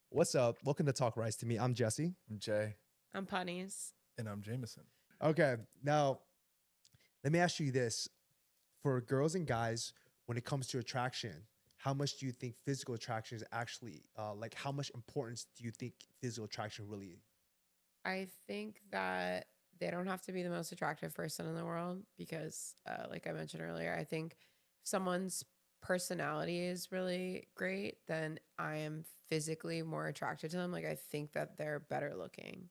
What's up? Welcome to Talk Rice to Me. I'm Jesse. I'm Jay. I'm Punnies. And I'm Jameson. Okay, now let me ask you this. For girls and guys, when it comes to attraction, how much do you think physical attraction is actually, like how much importance do you think physical attraction really? I think that they don't have to be the most attractive person in the world because, like I mentioned earlier, I think if someone's personality is really great, then I am physically more attracted to them. Like I think that they're better looking.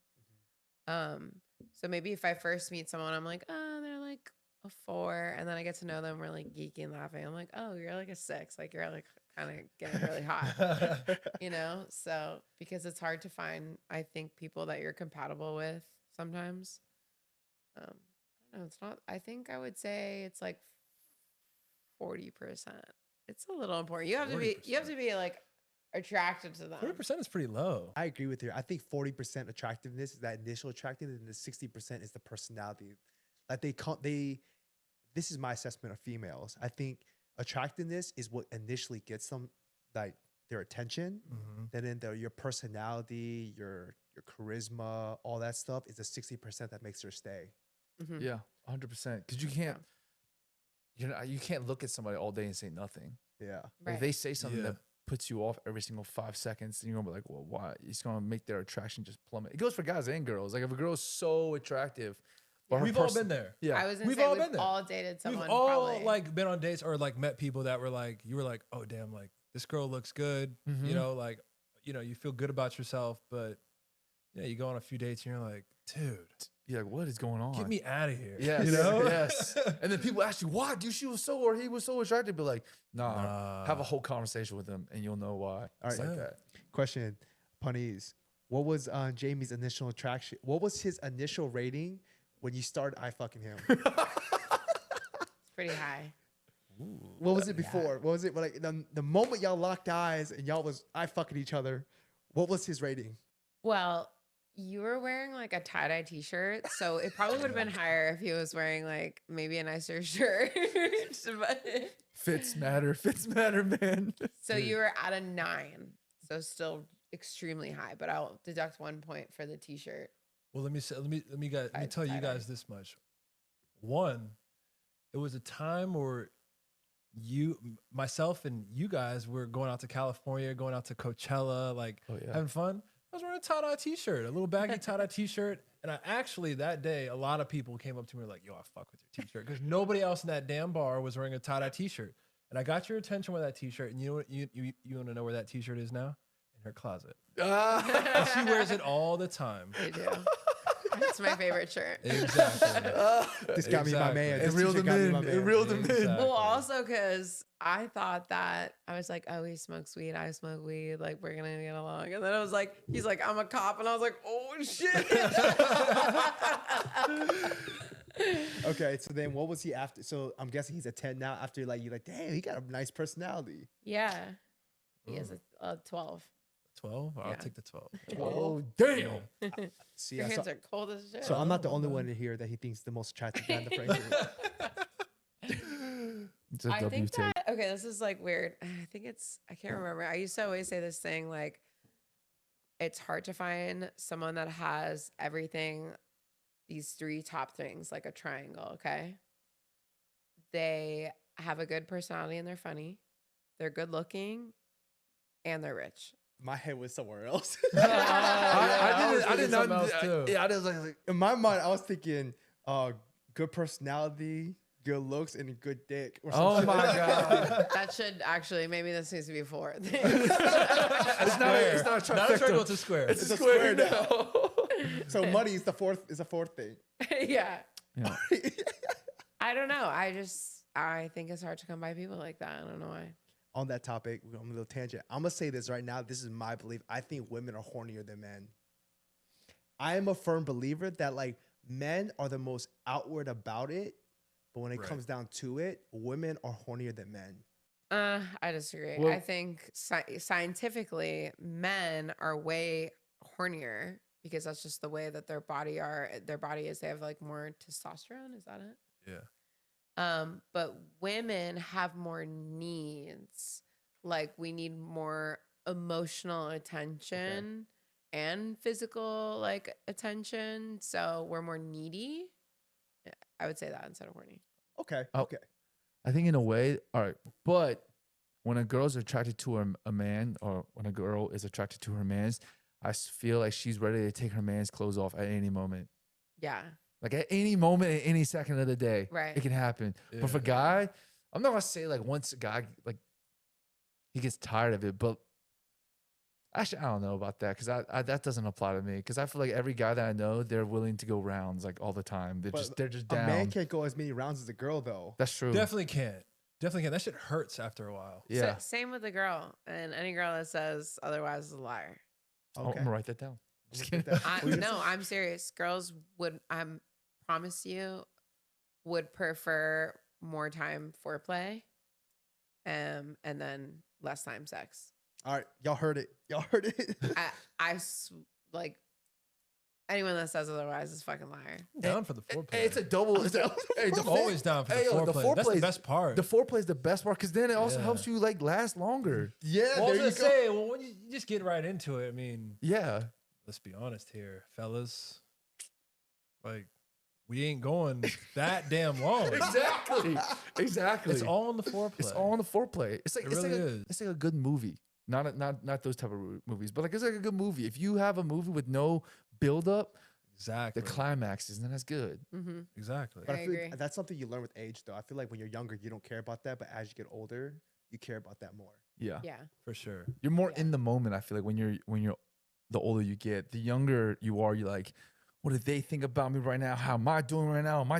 So maybe if I first meet someone, I'm like, oh, they're like a 4, and then I get to know them, we're like geeky and laughing. I'm like, oh, you're like a 6, like you're like kind of getting really hot, you know? So because it's hard to find, I think, people that you're compatible with sometimes. I don't know. It's not. I think I would say it's like 40%. It's a little important. You have to be. 40%. You have to be like attracted to them. 40% is pretty low. I agree with you. I think 40% attractiveness is that initial attractiveness, and the 60% is the personality. Like this is my assessment of females. I think attractiveness is what initially gets them like their attention. Then your personality, your charisma, all that stuff is the 60% that makes her stay. Yeah, 100%. Because you can't look at somebody all day and say nothing. Yeah. Like, if they say something Yeah. that puts you off every single 5 seconds, then you're gonna be like, well, why? It's gonna make their attraction just plummet. It goes for guys and girls. Like if a girl's so attractive, but her We've all been there. Yeah, I was gonna We've say all we've been there. all dated someone. We've all probably. like been on dates or like met people that were like, you were like, oh damn, like this girl looks good. You know, like, you know, you feel good about yourself, but you know, you go on a few dates and you're like, dude, you're like, what is going on? get me out of here. Yes, You know? yes. And then people ask you, why? She was so, or he was so attractive. Be like, nah, have a whole conversation with him and you'll know why. It's right. like that. Question, Punnies. What was Jamie's initial attraction? What was his initial rating when you started eye fucking him? It's pretty high. What was it before? What was it like the moment y'all locked eyes and y'all was eye fucking each other? What was his rating? Well, you were wearing like a tie-dye t-shirt, so it probably would have been higher if he was wearing like maybe a nicer shirt. Fits matter, man. So you were at a 9, so still extremely high, but I'll deduct 1 point for the t-shirt. Well, let me tell you guys this much. One, it was a time where myself and you guys were going out to California, going out to Coachella, like having fun. I was wearing a tie-dye t-shirt, a little baggy tie-dye t-shirt. And I actually, that day, a lot of people came up to me and were like, yo, I fuck with your t-shirt. Because nobody else in that damn bar was wearing a tie-dye t-shirt. And I got your attention with that t-shirt. And you know what, you want to know where that t-shirt is now? In her closet. And she wears it all the time. I do. It's my favorite shirt. Exactly. This got me my man. This It reeled t-shirt him got me in. my It man. reeled him in. Exactly. Well, also because I thought that I was like, oh, he smokes weed, I smoke weed, like we're gonna get along. And then I was like, he's like, I'm a cop, and I was like, oh shit. Okay, so then what was he after? So I'm guessing he's a 10 now. After like you're like, damn, he got a nice personality. Yeah, he has a 12. 12? I'll Yeah. take the 12. Oh, damn. See, Your yeah, hands are cold as shit. so I'm not the only one in here that he thinks the most attractive guy in the friendship. It's a I W think tape. that, okay, this is like weird. I can't remember. I used to always say this thing like, it's hard to find someone that has everything, these 3 top things, like a triangle, okay? They have a good personality and they're funny, they're good looking, and they're rich. My head was somewhere else. I did not. else too. Yeah, I was like, In my mind, I was thinking good personality, good looks, and a good dick. Or oh something. my god. That should actually, maybe this needs to be 4 things. It's not a Not a trifecta. triangle, it's a square. It's a square now. So money is the fourth thing. Yeah. Yeah. I don't know. I think it's hard to come by people like that. I don't know why. On that topic, we're on a little tangent. I'm gonna say this right now. This is my belief. I think women are hornier than men. I am a firm believer that like men are the most outward about it, but when it comes down to it, women are hornier than men. I disagree. Well- I think scientifically, men are way hornier because that's just the way that their body is. They have like more testosterone. Is that it? Yeah. But women have more needs. Like we need more emotional attention and physical like attention. So we're more needy. I would say that instead of horny. Okay. Oh. Okay. I think in a way, all right. But when a girl's attracted to a man, or when a girl is attracted to her man's, I feel like she's ready to take her man's clothes off at any moment. Yeah. Like at any moment, at any second of the day, Right. it can happen. Yeah. But for a guy, I'm not gonna say like once a guy like he gets tired of it, but actually I don't know about that because I that doesn't apply to me because I feel like every guy that I know, they're willing to go rounds like all the time. They're just A down. man can't go as many rounds as a girl, though. That's true. Definitely can't. Definitely can't. That shit hurts after a while. Yeah. So, same with the girl, and any girl that says otherwise is a liar. Oh, I'm gonna write that down. Just Look at kidding. that. No, I'm serious. Girls would, I promise you, would prefer more time foreplay, and then less time sex. All right, y'all heard it. Y'all heard it. Like anyone that says otherwise is fucking liar. Down for the foreplay. Hey, it's a double. Hey, I'm always down for the yo, foreplay. That's the best part. The foreplay is the best part because then it also Yeah. helps you like last longer. Yeah, Well, I was there you gonna go. say, well, when you just get right into it, I mean, Yeah. let's be honest here, fellas. Like, we ain't going that damn long. Exactly. Exactly. It's all in the foreplay. It's all in the foreplay. It's like It it's really like is. it's like a good movie. Not those type of movies, but like it's like a good movie. If you have a movie with no build up, Exactly. the climax isn't as good. Mm-hmm. Exactly. But I I feel agree. that's something you learn with age, though. I feel like when you're younger, you don't care about that, but as you get older, you care about that more. Yeah. Yeah. For sure. You're more Yeah. in the moment. I feel like when you're the older you get, the younger you are, you're like, what do they think about me right now? How am I doing right now? Am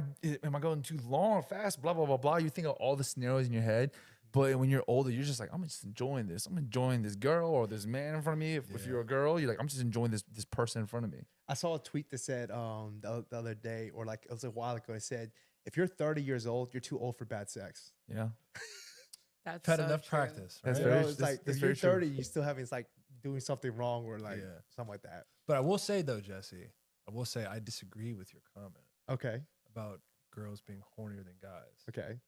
I going too long or fast? Blah, blah, blah, blah. You think of all the scenarios in your head. But when you're older, you're just like, I'm just enjoying this. I'm enjoying this girl or this man in front of me. If Yeah. you're a girl, you're like, I'm just enjoying this person in front of me. I saw a tweet that said the other day, or like it was a while ago, it said, if you're 30 years old, you're too old for bad sex. Yeah. That's Had so enough true. practice. That's You right? know, very- it's that's- like that's if you're very true. 30, you still having it's like doing something wrong or like Yeah. something like that. But I will say though, Jesse, I disagree with your comment Okay. about girls being hornier than guys. Okay.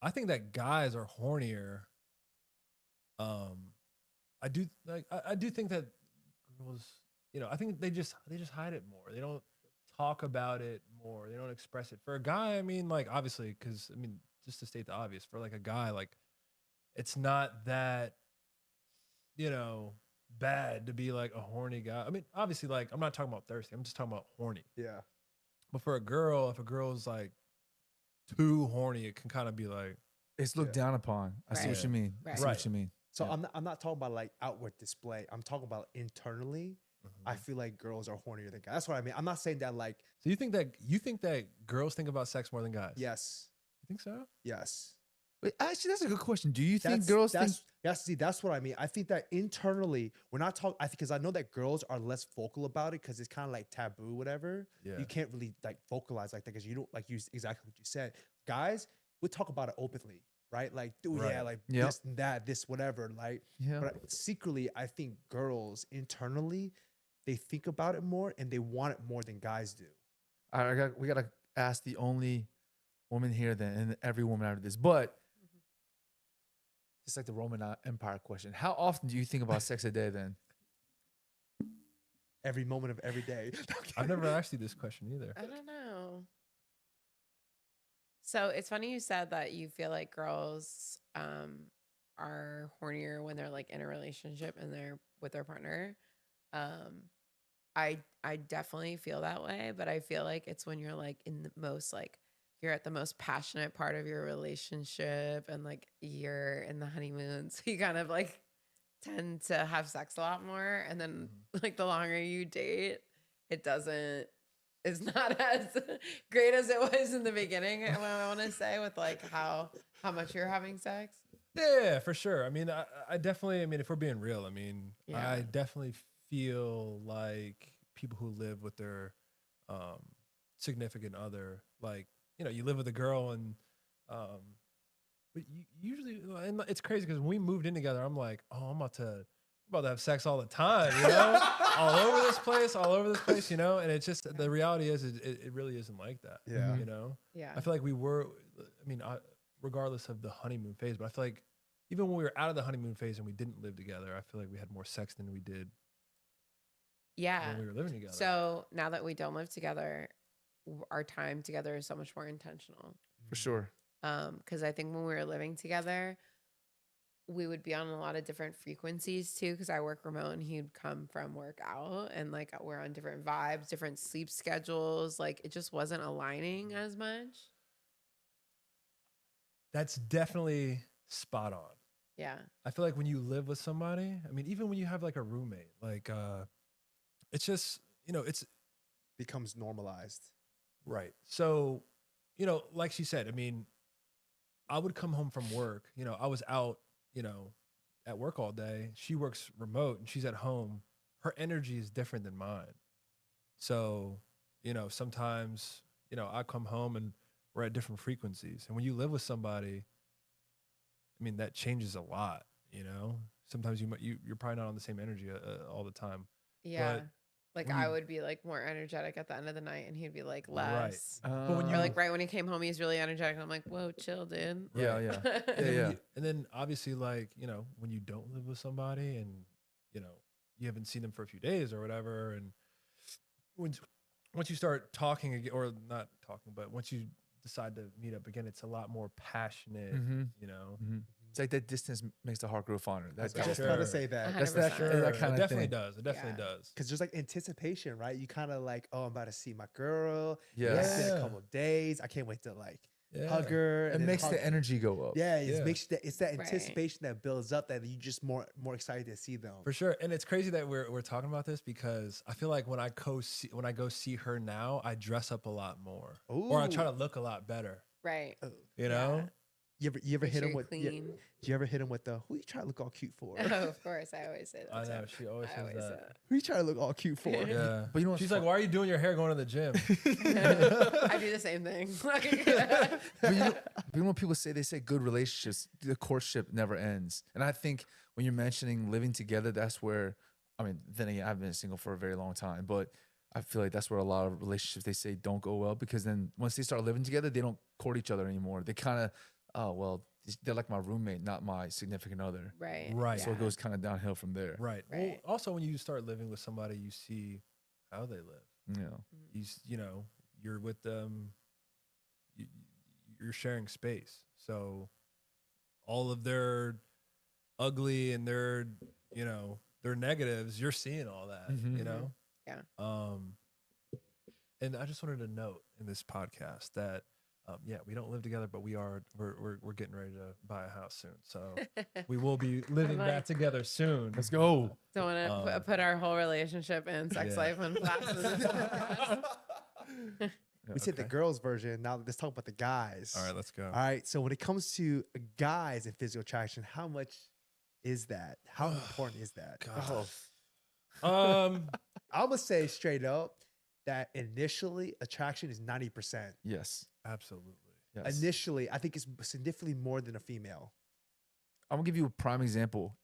I think that guys are hornier. I do think that girls, I think they just hide it more. They don't talk about it more. They don't express it. For a guy, I mean, like obviously, because I mean, just to state the obvious, for like a guy, like it's not that, bad to be like a horny guy. I mean, obviously, like I'm not talking about thirsty. I'm just talking about horny. Yeah. But for a girl, if a girl's like too horny, it can kind of be like, It's looked down upon. I see what Right. you mean. I see Right. what you mean. So Yeah. I'm not talking about like outward display. I'm talking about internally. I feel like girls are hornier than guys. That's what I mean. I'm not saying that like, So you think that girls think about sex more than guys? yes, You think so? yes. Wait, actually, that's a good question. Do you think girls think? That's what I mean. I think that internally, we're not talking. I think because I know that girls are less vocal about it because it's kind of like taboo, whatever. Yeah. You can't really like vocalize like that because you don't like use exactly what you said. Guys, we talk about it openly, right? Like, dude, yeah, Right. like Yep. this and that, this whatever. Like, Yeah. but secretly, I think girls internally, they think about it more and they want it more than guys do. All right, we gotta ask the only woman here then, and every woman out of this. But it's like the Roman Empire question. How often do you think about sex a day? Then Every moment of every day. I've never asked you this question either. I don't know. So it's funny you said that you feel like girls are hornier when they're like in a relationship and they're with their partner. I definitely feel that way, but I feel like it's when you're like in the most like you're at the most passionate part of your relationship and like you're in the honeymoon, so you kind of like tend to have sex a lot more, and then like the longer you date, it's not as great as it was in the beginning. I want to say with like how much you're having sex. Yeah, for sure. I mean, I definitely, I mean, if we're being real, I mean, Yeah. I definitely feel like people who live with their significant other, like, you live with a girl and, but you usually, and it's crazy because when we moved in together, I'm like, oh, I'm about to have sex all the time, all over this place, and it's just, the reality is, it really isn't like that. Yeah. Yeah. I feel like we were, regardless of the honeymoon phase, but I feel like even when we were out of the honeymoon phase and we didn't live together, I feel like we had more sex than we did Yeah. when we were living together. So now that we don't live together, our time together is so much more intentional. For sure. Because I think when we were living together, we would be on a lot of different frequencies too. Because I work remote and he'd come from work out, and like we're on different vibes, different sleep schedules. Like it just wasn't aligning as much. That's definitely spot on. Yeah. I feel like when you live with somebody, I mean, even when you have like a roommate, like it's just, you know, it's becomes normalized. right. So, you know, like she said, I mean, I would come home from work, you know, I was out, you know, at work all day. She works remote and she's at home. Her energy is different than mine. So, you know, sometimes, you know, I come home and we're at different frequencies. And when you live with somebody, I mean, that changes a lot, you know? Sometimes you're probably not on the same energy all the time. Yeah. But like when I you- would be like more energetic at the end of the night and he'd be like Right. less. But when Or you like right when he came home, he's really energetic. And I'm like, whoa, chill, dude. Yeah, yeah. And Yeah, then, yeah. and then obviously, like, you know, when you don't live with somebody and, you know, you haven't seen them for a few days or whatever, and once you start talking again, or not talking, but once you decide to meet up again, it's a lot more passionate, Mhm. you know? Mhm. It's like that distance makes the heart grow fonder. That's I was just sure. trying to say that. That's that, 100%. that kind it of definitely thing. does. It definitely Yeah. does. Because there's like anticipation, right? You kind of like, oh, I'm about to see my girl. Yeah. It's been a Yeah. couple of days. I can't wait to like Yeah. hug her. It and then makes hug- the energy go up. Yeah, Yeah. makes that it's that Right. anticipation that builds up that you just more excited to see them. For sure. And it's crazy that we're talking about this because I feel like when I go see her now, I dress up a lot more. Or I try to Ooh. look a lot better. Right. You know? You ever Make hit sure him you're with? clean. Do you ever hit him with the who you trying to look all cute for? Oh, of course. I always say that. I know. too. She always I says always say that. Who you trying to look all cute for? Yeah. But you know what's She's like, why are you doing your hair going to the gym? that. I do the same thing. But you know what people say? They say good relationships, the courtship never ends. And I think when you're mentioning living together, that's where, I mean, then again, I've been single for a very long time, but I feel like that's where a lot of relationships they say don't go well, because then once they start living together, they don't court each other anymore. They kind of, oh, well, they're like my roommate, not my significant other. Right. Right. So it yeah. goes kind of downhill from there. Right. Well, Right. also when you start living with somebody, you see how they live. Yeah. You know, you're with them. You're sharing space. So all of their ugly and their, you know, their negatives, you're seeing all that. Mhm. You know. Yeah. And I just wanted to note in this podcast that. Yeah, we don't live together, but we're getting ready to buy a house soon. So we will be living like- back together soon. Let's go. Don't want to put our whole relationship and sex yeah. life on blast. We said the girls version. Now let's talk about the guys. All right, let's go. All right. So when it comes to guys and physical attraction, how much is that? How important is that? God. I'm gonna say straight up that initially attraction is 90%. Yes. Absolutely. Yes. Initially, I think it's significantly more than a female. I'm gonna give you a prime example.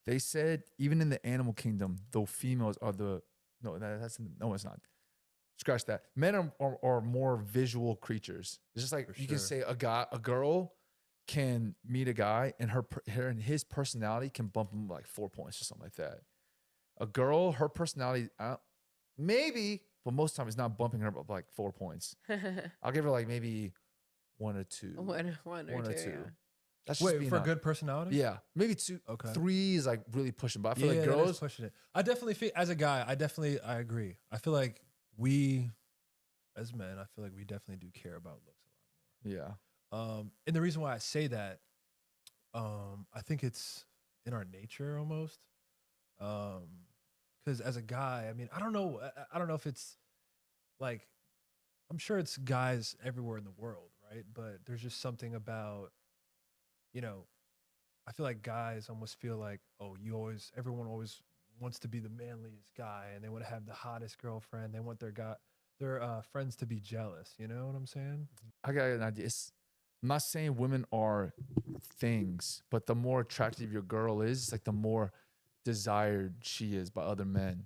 They said even in the animal kingdom, the females are the no, it's not. Scratch that. Men are more visual creatures. It's just like For you can sure. say a girl can meet a guy and her and his personality can bump him like 4 points or something like that. A girl, her personality maybe, but most times it's not bumping her up like 4 points. I'll give her like maybe 1 or 2. one or two. Yeah. That's just Wait, being for honest. good personality? Yeah, maybe 2. Okay. 3 is like really pushing, but I feel Yeah, like that is girls. pushing it. I definitely feel, as a guy, I agree. I feel like we, as men, I feel like we definitely do care about looks a lot Yeah. more. And the reason why I say that, I think it's in our nature almost. Because as a guy, I mean, I don't know if it's like, I'm sure it's guys everywhere in the world, right? But there's just something about, you know, I feel like guys almost feel like, oh, everyone always wants to be the manliest guy, and they want to have the hottest girlfriend. They want their friends to be jealous. You know what I'm saying? I got an idea. I'm not saying women are things, but the more attractive your girl is, it's like the more desired she is by other men.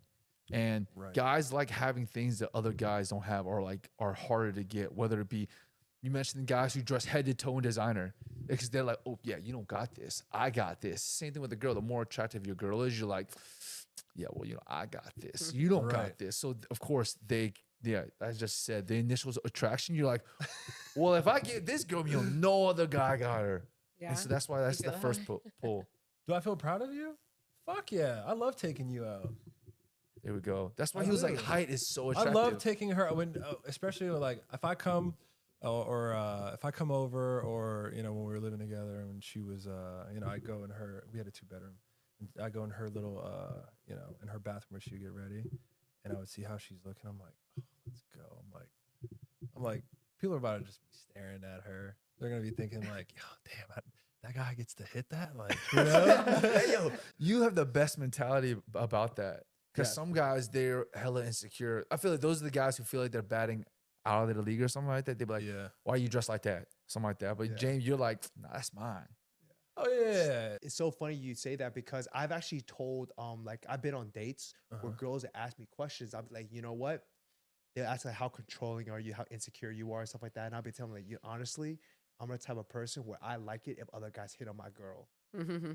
And Right. guys like having things that other guys don't have, or like are harder to get, whether it be You mentioned the guys who dress head to toe in designer because they're like, oh yeah, you don't got this. I got this. Same thing with the girl. The more attractive your girl is, you're like, yeah, well, I got this. You don't got this. So of course I just said the initial attraction. You're like, well, if I get this girl, no other guy got her. Yeah. And so that's why that's the first pull. Do I feel proud of you? Fuck yeah. I love taking you out. There we go. That's why he was like, height is so attractive. I love taking her when, especially like if I come or if I come over or, when we were living together and she was, I go in her, we had a 2-bedroom. I go in her little, in her bathroom where she would get ready and I would see how she's looking. I'm like, oh, let's go. I'm like, people are about to just be staring at her. They're going to be thinking like, yo, damn, that guy gets to hit that. Like, Hey, yo, you have the best mentality about that. Because some guys, they're hella insecure. I feel like those are the guys who feel like they're batting out of the league or something like that. They'd be like, why are you dressed like that? Something like that. But James, you're like, nah, that's mine. Oh yeah. It's so funny you say that because I've actually told like I've been on dates where girls ask me questions. I'm like, you know what? They ask like how controlling are you, how insecure you are, and stuff like that. And I'll be telling them like, honestly, I'm the type of person where I like it if other guys hit on my girl.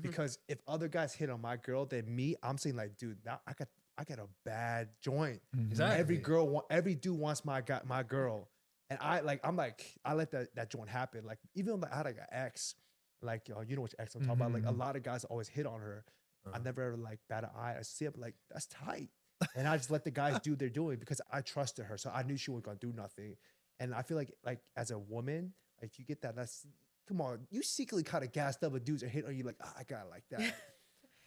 Because if other guys hit on my girl, then I'm saying like, dude, now I got a bad joint. Exactly. Every dude wants my girl, and I let that joint happen. Like even like I had like an ex, like you know which ex I'm talking about. Like a lot of guys always hit on her. I never ever like bat an eye. I see it, but like that's tight, and I just let the guys do their doing because I trusted her, so I knew she wasn't gonna do nothing. And I feel like as a woman, like you get that. Come on, you secretly kind of gassed up with dudes that hit on you like, I got like that.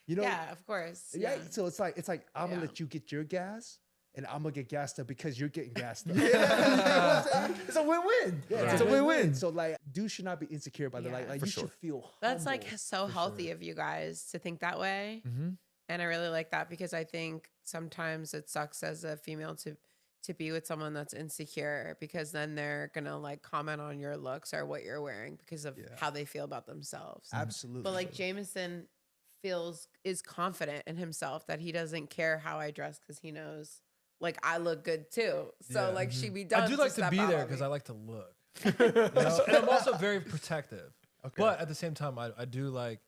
Yeah, of course. Yeah. So it's like I'm gonna let you get your gas, and I'm gonna get gassed up because you're getting gassed up. It's a win-win. Yeah, it's a win-win. So like, dudes should not be insecure about it. Like you should feel. That's like humble, so healthy of you guys to think that way, and I really like that because I think sometimes it sucks as a female to be with someone that's insecure because then they're gonna like comment on your looks or what you're wearing because of how they feel about themselves. Absolutely. But like Jameson is confident in himself that he doesn't care how I dress because he knows like I look good too. So like she be done. I do like to be there because I like to look. And I'm also very protective. Okay. But at the same time, I do like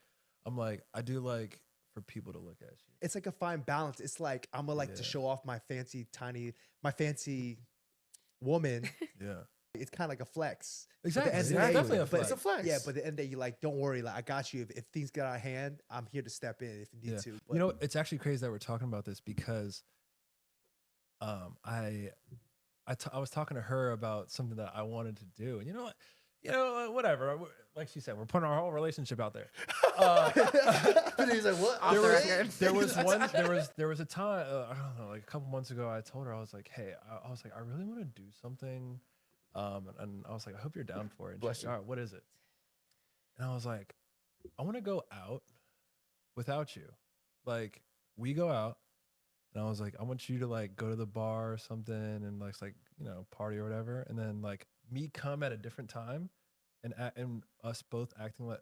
for people to look at you. It's like a fine balance. It's like I'm gonna to show off my fancy woman. Yeah. It's kind of like a flex. Exactly. It's definitely a flex. It's a flex. Yeah, but at the end of the day, you're like, don't worry. Like, I got you. If things get out of hand, I'm here to step in if you need to. But, it's actually crazy that we're talking about this because I was talking to her about something that I wanted to do. And whatever. Like she said, we're putting our whole relationship out there. But he's like, what? There was a time, I don't know, like a couple months ago, I told her, I was like, hey, I really want to do something. And I was like, I hope you're down for it. And she's like, all right, what is it? And I was like, I want to go out without you. Like, we go out, and I was like, I want you to like go to the bar or something and like party or whatever, and then like me come at a different time, and us both acting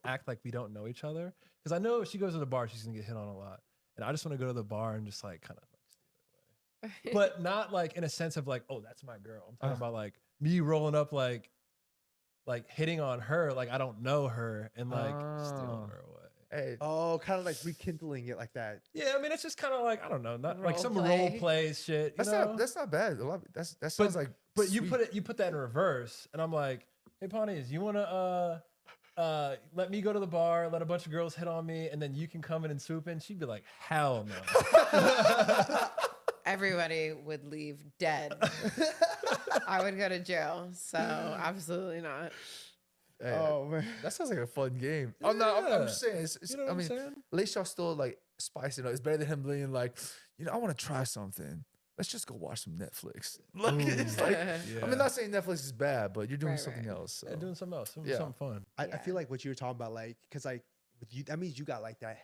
act like we don't know each other. Because I know if she goes to the bar, she's gonna get hit on a lot, and I just want to go to the bar and just like kind of like steal away, but not like in a sense of like, oh, that's my girl. I'm talking about like me rolling up like hitting on her like I don't know her and like stealing her away. Hey. Oh, kind of like rekindling it like that. Yeah, I mean, it's just kind of like, I don't know, not like some role play shit. That's not bad. That sounds like. But you put that in reverse, and I'm like, hey, Pontius, you wanna let me go to the bar, let a bunch of girls hit on me, and then you can come in and swoop in? She'd be like, hell no. Everybody would leave dead. I would go to jail. So absolutely not. Hey, oh man, that sounds like a fun game. Yeah. I'm just saying. I mean, at least y'all still like spicing it. It's better than him being like, I want to try something. Let's just go watch some Netflix. Look, it's like, I mean, not saying Netflix is bad, but you're doing something else. So. Yeah, doing something else, something fun. I feel like what you were talking about, like, because like with you, that means you got like that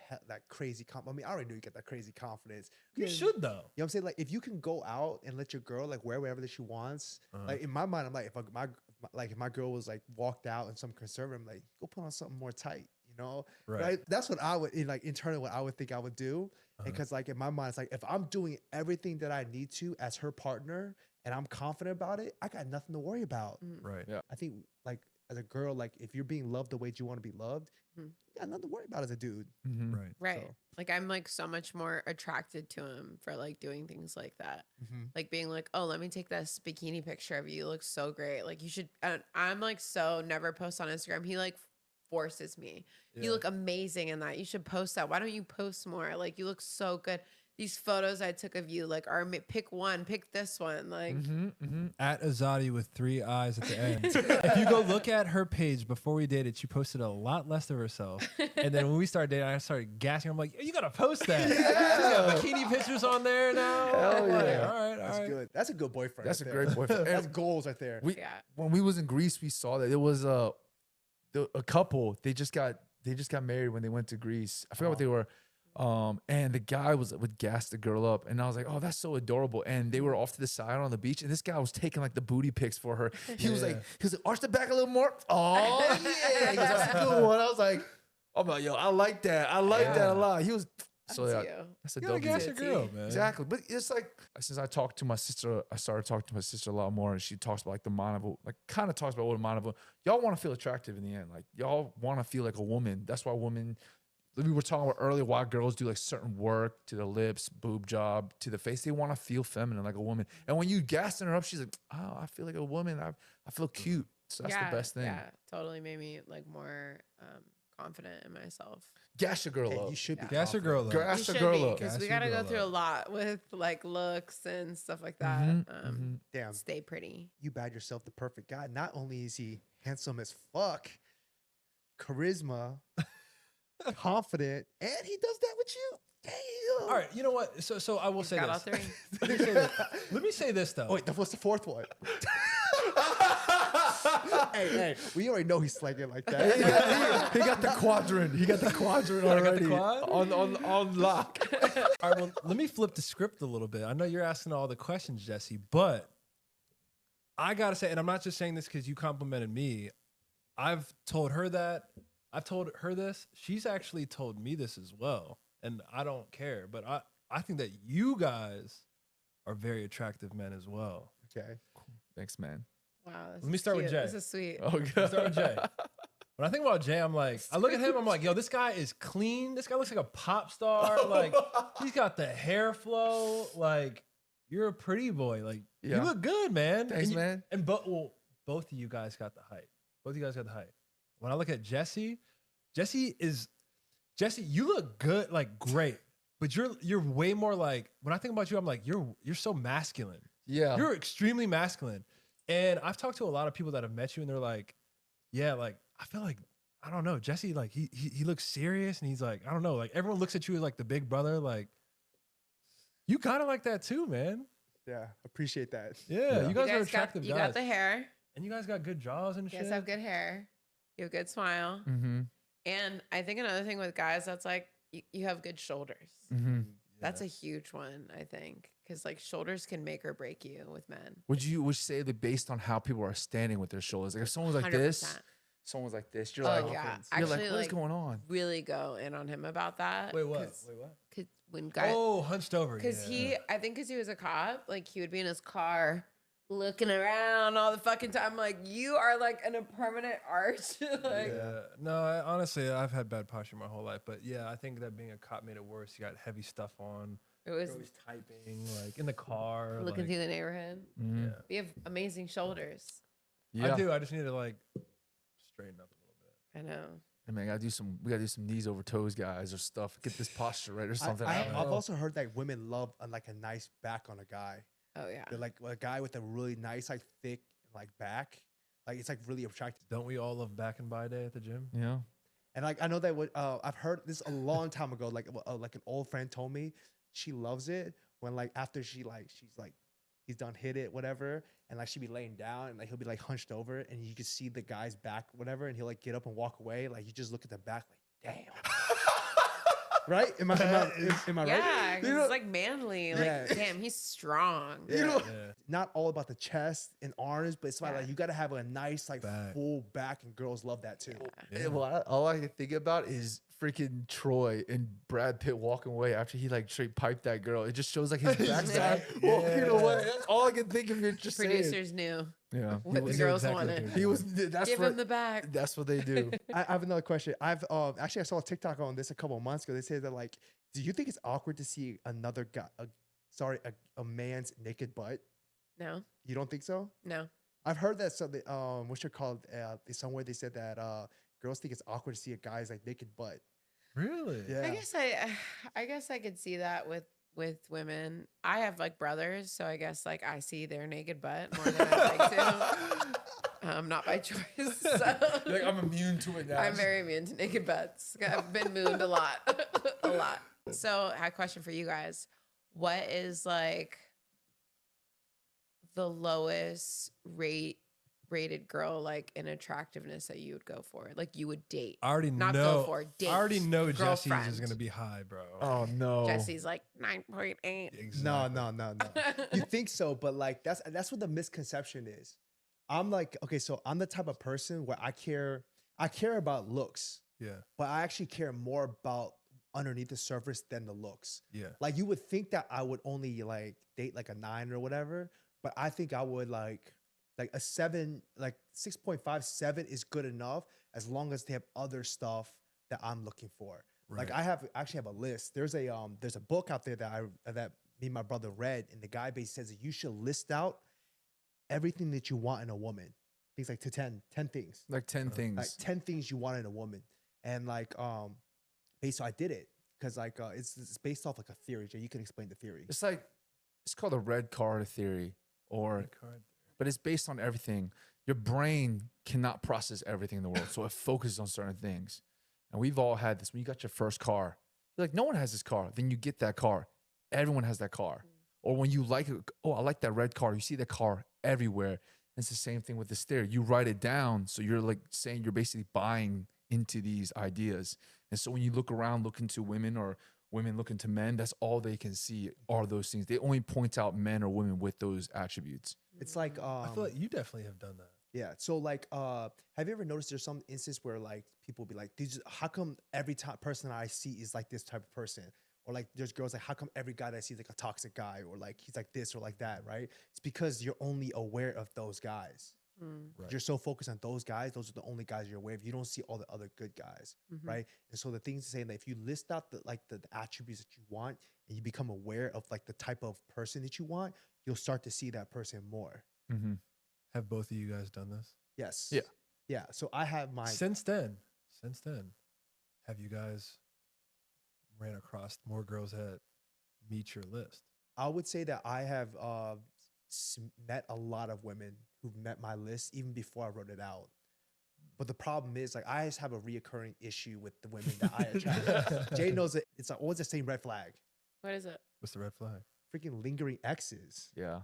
crazy I mean, I already knew you got that crazy confidence. You should though. You know what I'm saying? Like, if you can go out and let your girl like wear whatever that she wants, like in my mind, I'm like, if my girl was like walked out and some conservative, I'm like, go put on something more tight. know? Right. That's what I would, like internally, what I would think I would do. Because like in my mind, it's like, if I'm doing everything that I need to as her partner and I'm confident about it, I got nothing to worry about. Right. Yeah. I think like as a girl, like if you're being loved the way you want to be loved, you got nothing to worry about as a dude. Right. Right. So. Like I'm like so much more attracted to him for like doing things like that. Mm-hmm. Like being like, oh, let me take this bikini picture of you. You look so great. Like you should. I'm like so never post on Instagram. He like forces me. Yeah. You look amazing in that. You should post that. Why don't you post more? Like you look so good. These photos I took of you, like, are pick one, pick this one, like. At Azadi with 3 eyes at the end. If you go look at her page before we dated, she posted a lot less of herself. And then when we started dating, I started gassing. I'm like, you gotta post that. She's got bikini pictures on there now. Hell I'm like, yeah. all right. That's good. That's a good boyfriend. That's right a there. great boyfriend. That's goals right there. When we was in Greece, we saw that it was a couple. They just got married when they went to Greece. I forgot what they were. And the guy would gas the girl up, and I was like, oh, that's so adorable. And they were off to the side on the beach, and this guy was taking like the booty pics for her. He was like, arch the back a little more. Oh yeah, he goes, that's a good one. I was like, oh my, yo, I like that. I like that a lot. He was so That's yeah, you. that's a You gotta dope. gas your girl, man. Exactly, but it's like since I talked to my sister, I started talking to my sister a lot more, and she talks about like the Monaco, like kind of talks about what a Monaco. Y'all want to feel attractive in the end, like y'all want to feel like a woman. That's why women. We were talking about earlier why girls do like certain work to the lips, boob job, to the face. They want to feel feminine like a woman. And when you gassing her up, she's like, oh, I feel like a woman. I feel cute. So that's the best thing. Yeah, totally made me like more confident in myself. Gas your girl Hey, up. you should be Gas your girl up. Gas You the should girl be, up. because Gas we your gotta go girl through a up. lot with like looks and stuff like that. Damn, Stay pretty. you bad yourself the perfect guy. Not only is he handsome as fuck, charisma, confident, and he does that with you. Damn. All right, you know what? So I will say Got all this. three. Let me say this though. Oh, wait, what's the fourth one? hey, we already know he's slanging like that. He got the quadrant. He got the quadrant I got already the quad? on lock. All right, well, let me flip the script a little bit. I know you're asking all the questions, Jesse, but I gotta say, and I'm not just saying this because you complimented me. I've told her that. I've told her this. She's actually told me this as well, and I don't care. But I think that you guys are very attractive men as well. Okay. Thanks, man. Wow. This Let me is start with cute. Jay. This is sweet. Okay. Let's start with Jay. When I think about Jay, I'm like, I look at him, I'm like, yo, this guy is clean. This guy looks like a pop star. Like, he's got the hair flow. Like, you're a pretty boy. Like, Yeah. you look good, man. Thanks, and man. And both of you guys got the height. Both of you guys got the height. When I look at Jesse, Jesse, you look good, like great. But you're way more like, when I think about you, I'm like, you're so masculine. Yeah. You're extremely masculine. And I've talked to a lot of people that have met you, and they're like, yeah, like, I feel like, I don't know, Jesse, like, he looks serious, and he's like, I don't know, like, everyone looks at you as like the big brother. Like, you kind of like that too, man. Yeah, appreciate that. Yeah, you guys are attractive You guys. got the hair. And you guys got good jaws and You shit. guys have good hair. You have a good smile. Mm-hmm. And I think another thing with guys, that's like, you have good shoulders. Mm-hmm. That's a huge one, I think. Because like shoulders can make or break you with men. Would you say that based on how people are standing with their shoulders? Like if someone's like this, 100%. someone's like this, you're Oh, like, yeah. you're Actually, like, what is like, going on? Really go in on him about that. Wait, what? 'Cause when guys, Oh, hunched over. because yeah. I think because he was a cop, like he would be in his car looking around all the fucking time. Like you are like in a permanent arch. Like Yeah. No, honestly, I've had bad posture my whole life. But yeah, I think that being a cop made it worse. You got heavy stuff on. it was You're always typing, like in the car. looking like, through the neighborhood. Mhm. Yeah. We have amazing shoulders. Yeah. I do. I just need to like straighten up a little bit. I know. I mean, we gotta do some knees over toes, guys, or stuff. Get this posture right or something. I don't I've know. also heard that women love like a nice back on a guy. Oh yeah. They're like a guy with a really nice, like thick, like back. Like it's like really attractive. Don't we all love back and by day at the gym? Yeah. And like I know that what I've heard this a long time ago. Like an old friend told me she loves it when like after she's like he's done hit it whatever, and like she be laying down and like he'll be like hunched over and you can see the guy's back whatever, and he'll like get up and walk away. Like you just look at the back like damn. Right? Am I right? Yeah, 'cause You know- it's like manly. Like, Yeah. damn, he's strong. You know, Yeah. not all about the chest and arms, but it's about Yeah. like you got to have a nice like Back. full back, and girls love that too. Yeah. Well, all I can think about is freaking Troy and Brad Pitt walking away after he like straight piped that girl. It just shows like his backside walking away. That's all I can think of. It just saying. Producers knew Yeah, what the was- girls exactly wanted. what he was. That's Give what, him the back. That's what they do. I have another question. I've actually I saw a TikTok on this a couple of months ago. They said that like, do you think it's awkward to see another guy, a man's naked butt? No, You don't think so? no. I've heard that something. What's it called? Somewhere they said that girls think it's awkward to see a guy's like naked butt. Really? Yeah. I guess I could see that with women. I have like brothers, so I guess like I see their naked butt more than I like to. Not by choice. So. Like I'm immune to it now. I'm very immune to naked butts. I've been mooned a lot, a lot. So I have a question for you guys. What is like the lowest rated girl like in attractiveness that you would go for? Like you would date? I already Not know. go for, date. I already know Jesse's girlfriend. is gonna be high, bro. Oh no. Jesse's like 9.8. Exactly. No. You think so, but like that's what the misconception is. I'm like, okay, so I'm the type of person where I care about looks, Yeah. but I actually care more about underneath the surface than the looks. Yeah. Like you would think that I would only like date like a 9 or whatever, but I think I would like a 7, like 6.5, 7 is good enough as long as they have other stuff that I'm looking for. Like Right. I actually have a list. There's a book out there that me and my brother read, and the guy basically says that you should list out everything that you want in a woman. Things like to 10 things. Like 10 things. Like 10 things you want in a woman. And like basically I did it because like it's based off like a theory. Jay, you can explain the theory. It's like it's called a red card theory, but it's based on everything. Your brain cannot process everything in the world, so it focuses on certain things. And we've all had this. When you got your first car, you're like, no one has this car. Then you get that car. Everyone has that car. Or when you like it, oh, I like that red car. You see that car everywhere. And it's the same thing with this theory. You write it down, so you're like saying you're basically buying into these ideas. And so when you look around, look into women or women look into men, that's all they can see are those things. They only point out men or women with those attributes. It's like I feel like you definitely have done that. yeah. So like have you ever noticed there's some instance where like people be like, how come every person I see is like this type of person? Or like there's girls like, how come every guy that I see is like a toxic guy, or like he's like this or like that, right? It's because you're only aware of those guys. Right. You're so focused on those guys. Those are the only guys you're aware of. You don't see all the other good guys, right? And so the things to say that if you list out the attributes that you want and you become aware of like the type of person that you want, you'll start to see that person more. Mm-hmm. Have both of you guys done this? Yes. Yeah. Yeah. So I have my Since then, have you guys ran across more girls that meet your list? I would say that I have met a lot of women who've met my list even before I wrote it out. But the problem is, like, I just have a reoccurring issue with the women that I attract. Jay knows it. It's always the same red flag. What is it? What's the red flag? Freaking lingering exes. Yeah.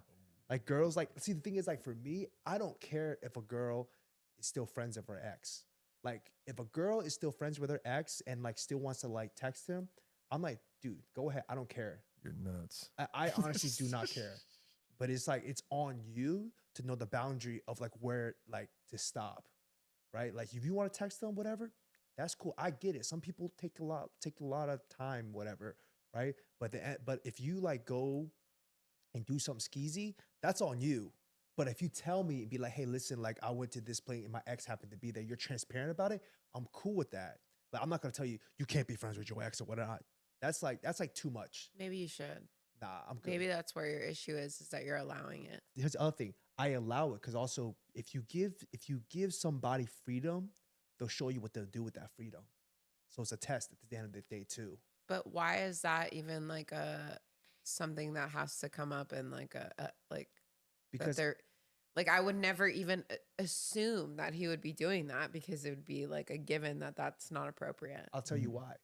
Like girls, like, see, the thing is, like, for me, I don't care if a girl is still friends with her ex. Like, if a girl is still friends with her ex and like still wants to like text him, I'm like, dude, go ahead. I don't care. You're nuts. I honestly do not care. But it's like, it's on you to know the boundary of like where like to stop, right? Like if you want to text them, whatever, that's cool. I get it. Some people take a lot of time, whatever, right? But if you like go and do something skeezy, that's on you. But if you tell me and be like, hey, listen, like I went to this place and my ex happened to be there, you're transparent about it, I'm cool with that. Like I'm not gonna tell you you can't be friends with your ex or whatnot. That's like too much. Maybe you should. Nah, I'm good. Maybe that's where your issue is that you're allowing it. Here's the other thing. I allow it because also if you give somebody freedom, they'll show you what they'll do with that freedom. So it's a test at the end of the day too. But why is that even like something that has to come up in like Because they're like, I would never even assume that he would be doing that because it would be like a given that that's not appropriate. I'll tell you why.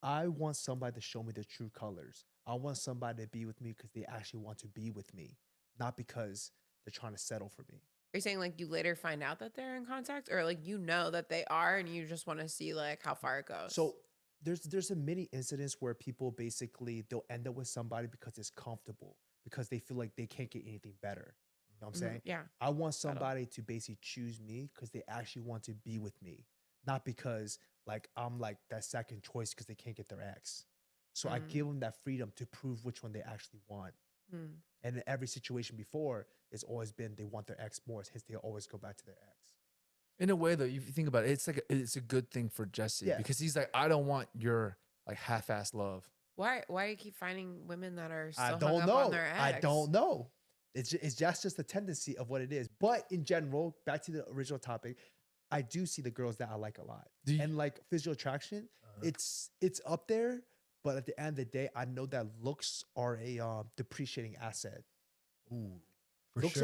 I want somebody to show me their true colors. I want somebody to be with me because they actually want to be with me, not because they're trying to settle for me. Are you saying like you later find out that they're in contact, or like you know that they are and you just want to see like how far it goes? So there's a many incidents where people basically they'll end up with somebody because it's comfortable, because they feel like they can't get anything better. You know what I'm saying? Yeah. I want somebody to basically choose me because they actually want to be with me, not because like I'm like that second choice because they can't get their ex. So I give them that freedom to prove which one they actually want. And in every situation before, it's always been they want their ex more, hence they always go back to their ex. In a way, though, if you think about it, it's like it's a good thing for Jesse because he's like, I don't want your like half-assed love. Why do you keep finding women that are I still don't hung know. up on their ex? I don't know. It's just a tendency of what it is. But in general, back to the original topic, I do see the girls that I like a lot. And like physical attraction, it's up there. But at the end of the day, I know that looks are a depreciating asset. Ooh, Looks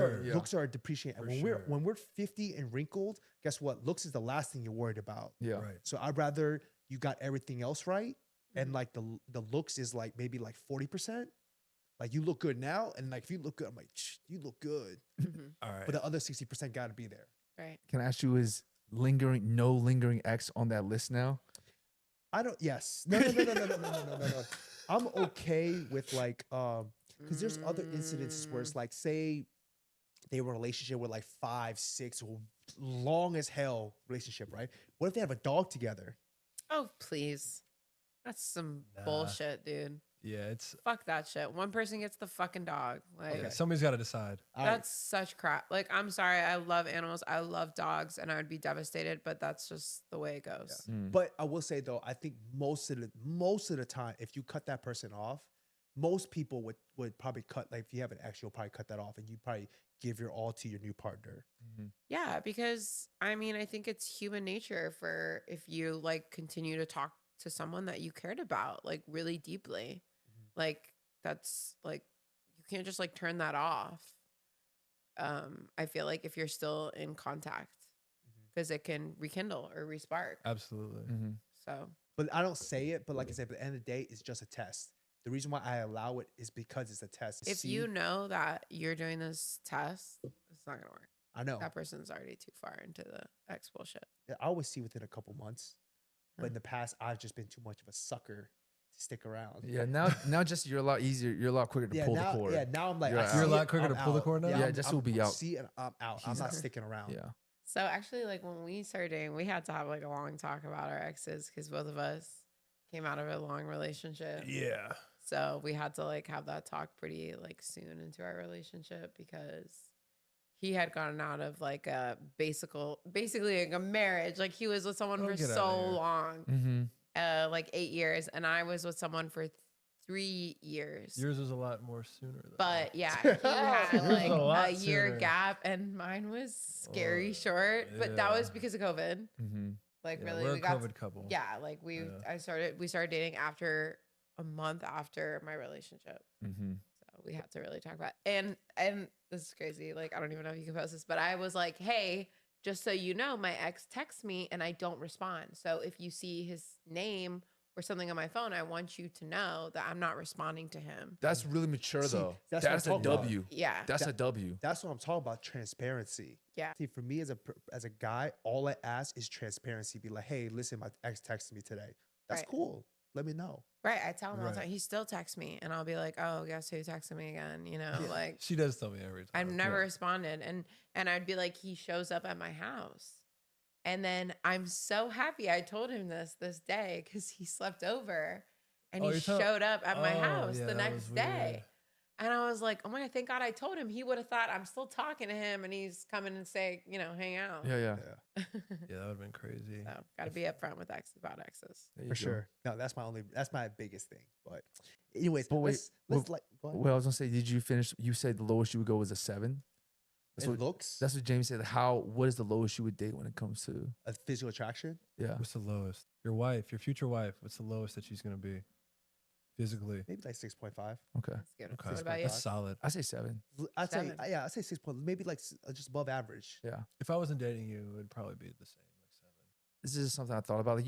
are depreciating. For When we're 50 and wrinkled, guess what? Looks is the last thing you're worried about. Yeah. Right. So I'd rather you got everything else right, and like the looks is like maybe like 40%. Like you look good now, and like if you look good, I'm like, you look good. All right. But the other 60% got to be there. Right. Can I ask you, is no lingering ex on that list now? I don't. Yes. No. I'm okay with like because there's other incidences where it's like, say they were in a relationship with like 5, 6, long as hell relationship, right? What if they have a dog together? Oh, please. That's some bullshit, dude. Yeah, it's Fuck that shit. One person gets the fucking dog. Like okay. Somebody's got to decide. that's such crap. Like, I'm sorry. I love animals. I love dogs, and I would be devastated, but that's just the way it goes. Yeah. But I will say though, I think most of the time, if you cut that person off, most people would probably cut. Like if you have an ex, you'll probably cut that off, and you probably give your all to your new partner. Yeah, because I mean, I think it's human nature for if you like continue to talk to someone that you cared about like really deeply, like that's like you can't just like turn that off. I feel like if you're still in contact, because it can rekindle or respark. Absolutely. So, But I don't say it. But like I said, at the end of the day, it's just a test. The reason why I allow it is because it's a test. if you know that you're doing this test, it's not gonna work. I know. That person's already too far into the ex bullshit. I always see within a couple months. But in the past, I've just been too much of a sucker to stick around. Yeah, now just you're a lot easier. You're a lot quicker to pull the cord. Yeah, now I'm like, You're I out. see You're a lot it, quicker I'm to pull the out. cord now? Yeah, Jesse will be out. See it, I'm out. I'm not sticking around. Yeah. So actually, like when we started dating, we had to have like a long talk about our exes because both of us came out of a long relationship. Yeah. So we had to like have that talk pretty like soon into our relationship because he had gotten out of like a basically like a marriage. Like he was with someone for get outta so here. long, like 8 years, and I was with someone for 3 years. Yours was a lot more sooner. Though. But yeah, he had Yours was like a lot a year sooner. gap, and mine was scary short. But that was because of COVID. Like Yeah, really, we're we a got COVID couple. yeah. Like we started dating after a month after my relationship. So we had to really talk about and this is crazy. Like I don't even know if you can post this, but I was like, hey, just so you know, my ex texts me and I don't respond. So if you see his name or something on my phone, I want you to know that I'm not responding to him. That's really mature though. that's what That's I'm a talking about. W. Yeah. That's a W. That's what I'm talking about. Transparency. Yeah. See, for me as a guy, all I ask is transparency. Be like, hey, listen, my ex texted me today. That's Right. cool. Let me know. Right. I tell him all the Right. time. He still texts me and I'll be like, oh, guess who texted me again? You know, like She does tell me every time. I've never responded. And I'd be like, he shows up at my house. And then I'm so happy I told him this day because he slept over and he showed up at my house the next day. And I was like, oh my God, thank God I told him. He would have thought I'm still talking to him and he's coming and say, you know, hang out. Yeah. Yeah, that would have been crazy. So got to be upfront with about exes. There you For go. sure. No, that's my biggest thing. But anyways, But wait, let's like go ahead. Well, I was gonna say, did you finish? You said the lowest you would go was a 7. It looks That's what James said. What is the lowest you would date when it comes to? a physical attraction. Yeah. What's the lowest? Your wife, your future wife. What's the lowest that she's gonna be physically? Maybe like 6.5. Okay. That's good. Okay, What about you? that's solid. I say 7. I'd say 7. I'd say 6 point, maybe like just above average. Yeah. If I wasn't dating you, it would probably be the same, like 7. This is something I thought about. Like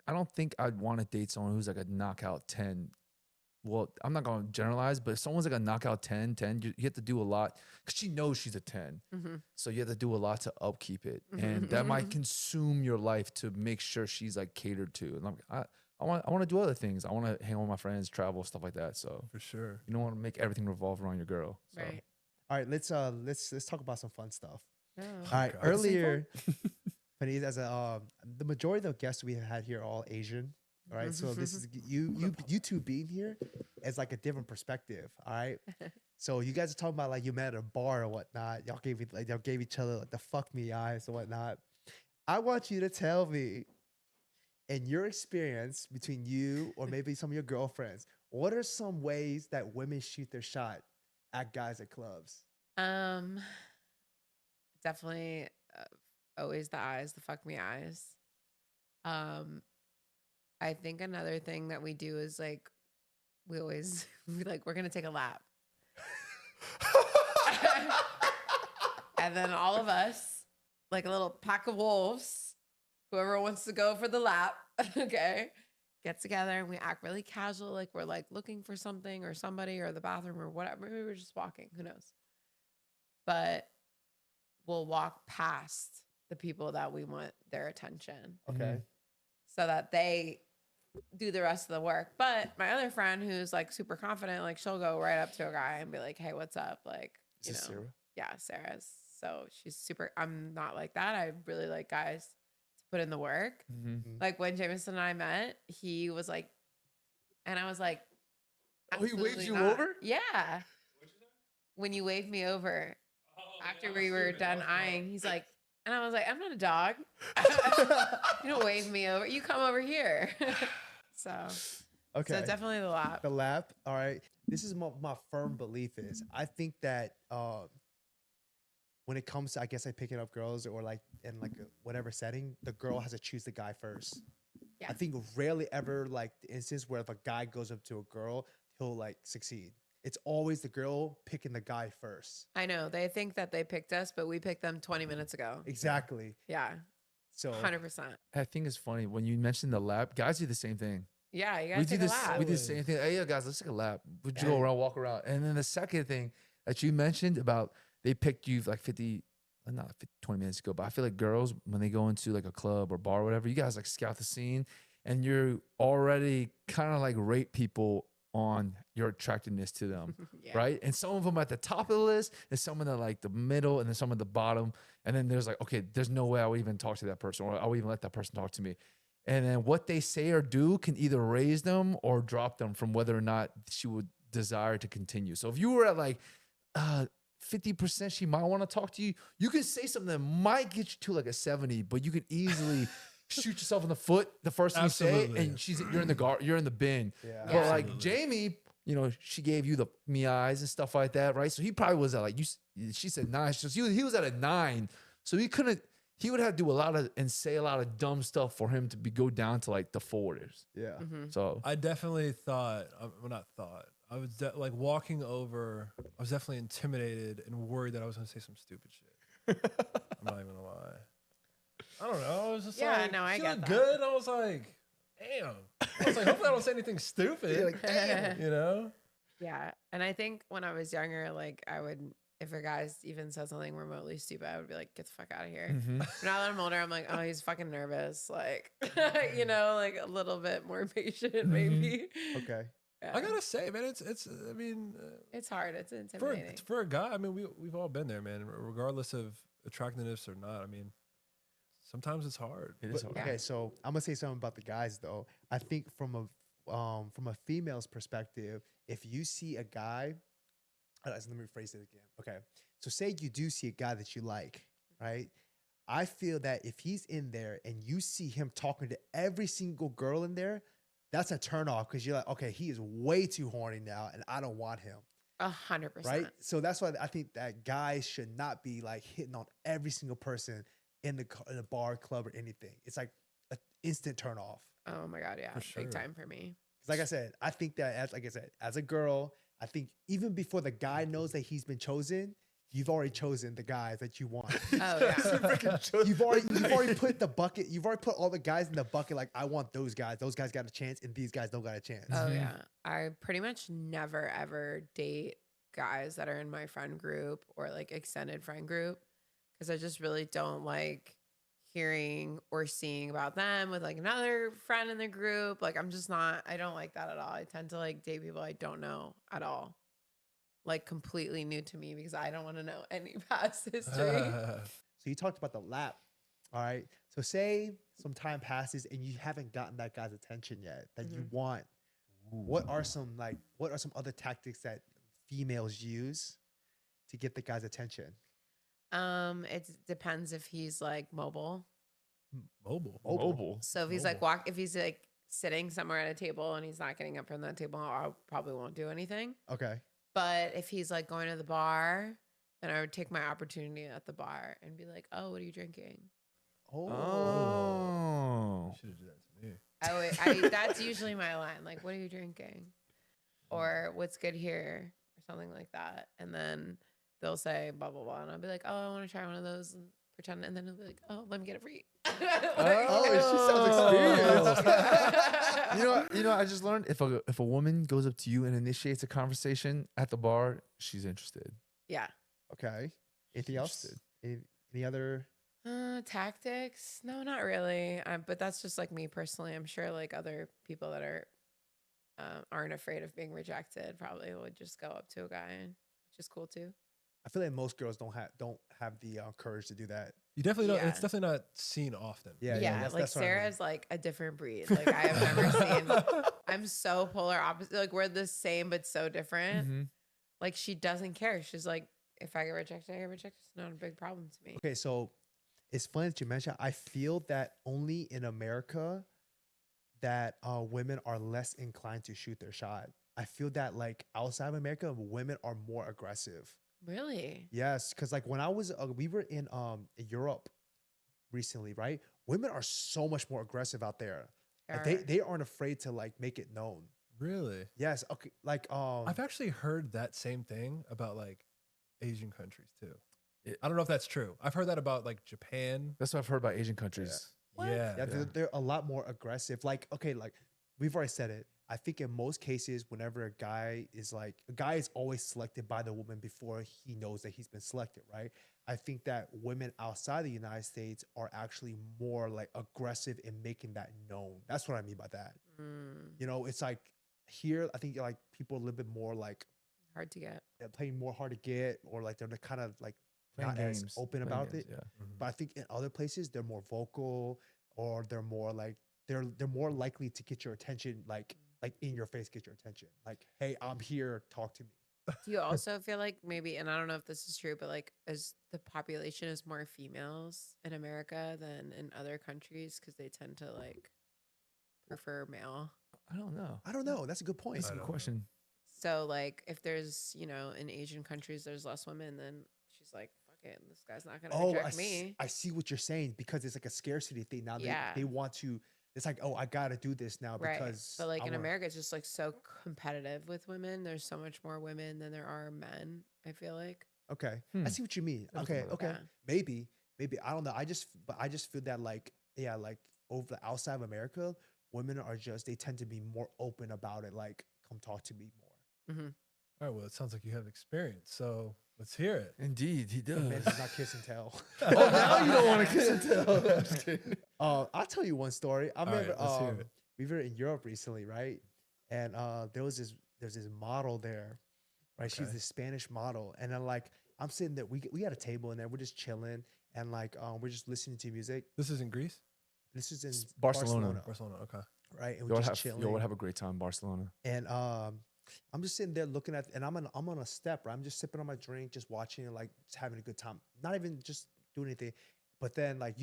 I don't think I'd want to date someone who's like a knockout 10. Well, I'm not going to generalize, but if someone's like a knockout 10, you have to do a lot because she knows she's a 10. So you have to do a lot to upkeep it. And that might consume your life to make sure she's like catered to. And I want to do other things. I want to hang out with my friends, travel, stuff like that. So For sure. you don't want to make everything revolve around your girl. So. Right. All right, let's talk about some fun stuff. Oh. All right, God. earlier, Panise, as a the majority of the guests we have had here are all Asian. All right, so this is you two being here is like a different perspective. All right, so you guys are talking about like you met at a bar or whatnot. Y'all gave each other like the fuck me eyes or whatnot. I want you to tell me, in your experience between you or maybe some of your girlfriends, what are some ways that women shoot their shot at guys at clubs? Definitely always the eyes, the fuck me eyes. I think another thing that we do is like we always we're gonna take a lap. And then all of us, like a little pack of wolves, whoever wants to go for the lap, okay, get together and we act really casual, like we're like looking for something or somebody or the bathroom or whatever. Maybe we're just walking, who knows? But we'll walk past the people that we want their attention. Okay. So that they do the rest of the work. But my other friend who's like super confident, like she'll go right up to a guy and be like, hey, what's up? Like, Is this Sarah? Yeah, Sarah's. So she's super, I'm not like that. I really like guys to put in the work. Mm-hmm. Like when Jameson and I met, he was like, and I was like, Oh, he waved absolutely you not. over? Yeah. When you waved me over after we were done eyeing, he's like, and I was like, I'm not a dog. You don't wave me over. You come over here. So definitely the lap. The lap. All right. This is my firm belief is I think that when it comes to, I guess, like picking up girls or like in like whatever setting, the girl has to choose the guy first. Yeah. I think rarely ever like the instance where if a guy goes up to a girl, he'll like succeed. It's always the girl picking the guy first. I know. They think that they picked us, but we picked them 20 minutes ago. Exactly. Yeah. So 100%. I think it's funny when you mentioned the lap. Guys do the same thing. Yeah, you We gotta do take a this. lap. We do the same thing. Hey, yo, guys, let's take a lap. Would you Yeah. go around, walk around? And then the second thing that you mentioned about they picked you like 20 minutes ago. But I feel like girls when they go into like a club or bar or whatever, you guys like scout the scene, and you're already kind of like rate people on your attractiveness to them, Yeah. right? And some of them at the top of the list, and some in the like the middle, and then some at the bottom. And then there's like, okay, there's no way I would even talk to that person, or I would even let that person talk to me. And then what they say or do can either raise them or drop them from whether or not she would desire to continue. So if you were at like 50%, she might want to talk to you. You can say something that might get you to like a 70, but you can easily shoot yourself in the foot the first thing you say, and you're in the bin. Yeah. But like Jamie, you know, she gave you the me eyes and stuff like that, right? So he probably was at like she said 9. So he was at a 9. So he would have to do a lot of and say a lot of dumb stuff for him to go down to like the 40s. Yeah. So I definitely thought, well, not thought. I was like walking over. I was definitely intimidated and worried that I was going to say some stupid shit. I'm not even gonna lie. I don't know. I was just like, no, I she get looked that. good. I was like, damn. I was like, hopefully I don't say anything stupid. Like, damn. You know? Yeah. And I think when I was younger, like I would, if a guy's even said something remotely stupid, I would be like, get the fuck out of here. mhm. But now that I'm older, I'm like, oh, he's fucking nervous. Like, you know, like a little bit more patient, maybe. Okay. Yeah. I gotta say, man, it's. I mean, It's hard. It's for intimidating. for a guy, I mean, we've all been there, man. Regardless of attractiveness or not, I mean, sometimes it's hard. It is But- hard. okay, so I'm gonna say something about the guys though. I think from a female's perspective, if you see a guy, let me rephrase it again. Okay, so say you do see a guy that you like, right? I feel that if he's in there and you see him talking to every single girl in there, that's a turnoff because you're like, okay, he is way too horny now, and I don't want him. 100%. Right? So that's why I think that guys should not be like hitting on every single person in the bar, club, or anything. It's like an instant turn off. Oh my God. Yeah. For sure. Big time for me. 'Cause like I said, I think that as a girl, I think even before the guy knows that he's been chosen, you've already chosen the guys that you want. Oh yeah. You've already put the bucket. You've already put all the guys in the bucket. Like I want those guys. Those guys got a chance, and these guys don't got a chance. Oh yeah. I pretty much never ever date guys that are in my friend group or like extended friend group because I just really don't like hearing or seeing about them with like another friend in the group. Like I'm just not, I don't like that at all. I tend to like date people I don't know at all. Like completely new to me because I don't want to know any past history. So you talked about the lap. All right. So say some time passes and you haven't gotten that guy's attention yet that you want. What are some other tactics that females use to get the guy's attention? It depends if he's like mobile. Mobile. So if he's like if he's like sitting somewhere at a table and he's not getting up from that table, I probably won't do anything. Okay. But if he's like going to the bar, then I would take my opportunity at the bar and be like, "Oh, what are you drinking?" Oh. You should have done that to me. That's usually my line. Like, "What are you drinking?" Or "What's good here?" or something like that. And then they'll say blah blah blah, and I'll be like, "Oh, I want to try one of those," and pretend. And then they'll be like, "Oh, let me get it free." She sounds experienced. You know, I just learned if a woman goes up to you and initiates a conversation at the bar, she's interested. Yeah. Okay. Anything else? Any other? Tactics? No, not really. But that's just like me personally. I'm sure like other people that aren't afraid of being rejected probably would just go up to a guy, which is cool too. I feel like most girls don't have the courage to do that. You definitely don't. It's definitely not seen often. Yeah. Like Sarah's like a different breed. Like I have never seen. I'm so polar opposite. Like we're the same but so different. Mm-hmm. Like she doesn't care. She's like, if I get rejected, I get rejected. It's not a big problem to me. Okay, so it's funny that you mentioned. I feel that only in America that women are less inclined to shoot their shot. I feel that like outside of America, women are more aggressive. Really? Yes, because like when I was, we were in Europe recently, right? Women are so much more aggressive out there. Like, they aren't afraid to like make it known. Really? Yes. Okay. Like I've actually heard that same thing about like Asian countries too. I don't know if that's true. I've heard that about like Japan. That's what I've heard about Asian countries. Yeah. They're a lot more aggressive. Like, okay, like we've already said it. I think in most cases, whenever a guy is always selected by the woman before he knows that he's been selected, right? I think that women outside the United States are actually more like aggressive in making that known. That's what I mean by that. You know, it's like here, I think like people are a little bit more like hard to get. They're playing more hard to get, or like they're kind of like Playing not games. as open Playing about games, it. yeah. But I think in other places they're more vocal, or they're more like they're more likely to get your attention, like in your face, get your attention. Like, hey, I'm here, talk to me. Do you also feel like maybe, and I don't know if this is true, but like as the population is more females in America than in other countries because they tend to like prefer male? I don't know. That's a good point. That's a good question. So like if there's, you know, in Asian countries there's less women, then she's like, fuck it, this guy's not gonna reject me. I see what you're saying, because it's like a scarcity thing now. Yeah. They want to. It's like, oh, I gotta do this now because. But like in America, it's just like so competitive with women. There's so much more women than there are men, I feel like. Okay, I see what you mean. Okay, Yeah. maybe I don't know. I just feel that like over the outside of America, women are they tend to be more open about it. Like, come talk to me more. Mm-hmm. All right. Well, it sounds like you have experience. So let's hear it. Indeed, he does. Man does not kiss and tell. Oh, now you don't want to kiss and tell. I'm just kidding. I'll tell you one story. I remember let's hear it. we were in Europe recently, right? And there's this model there, right? She's this Spanish model, and then like I'm sitting there, we had a table in there, we're just chilling, and like we're just listening to music. This is in Greece? This is in Barcelona. Barcelona, okay. Right? And we're just chilling. You would have a great time in Barcelona. And I'm just sitting there looking at, and I'm on a step, right? I'm just sipping on my drink, just watching, like just having a good time, not even just doing anything. But then like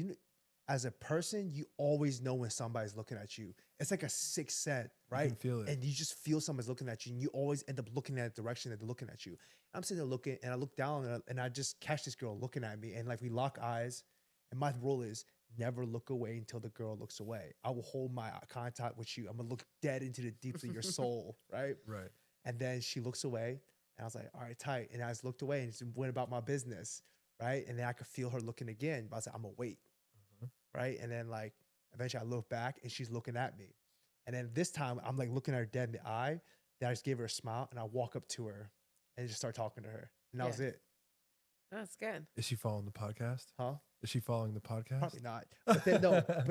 as a person, you always know when somebody's looking at you. It's like a sixth sense, right? You can feel it. And you just feel somebody's looking at you, and you always end up looking at the direction that they're looking at you. I'm sitting there looking, and I look down, and I just catch this girl looking at me, and like we lock eyes. And my rule is never look away until the girl looks away. I will hold my contact with you. I'm gonna look dead into the deeps of your soul, right? Right. And then she looks away, and I was like, all right, tight. And I just looked away and just went about my business, right? And then I could feel her looking again, but I was like, I'm gonna wait, right? And then like eventually I look back and she's looking at me. And then this time I'm like looking at her dead in the eye. Then I just gave her a smile and I walk up to her and just start talking to her. And that was it. That's good. Is she following the podcast? Huh? Is she following the podcast? Probably not. But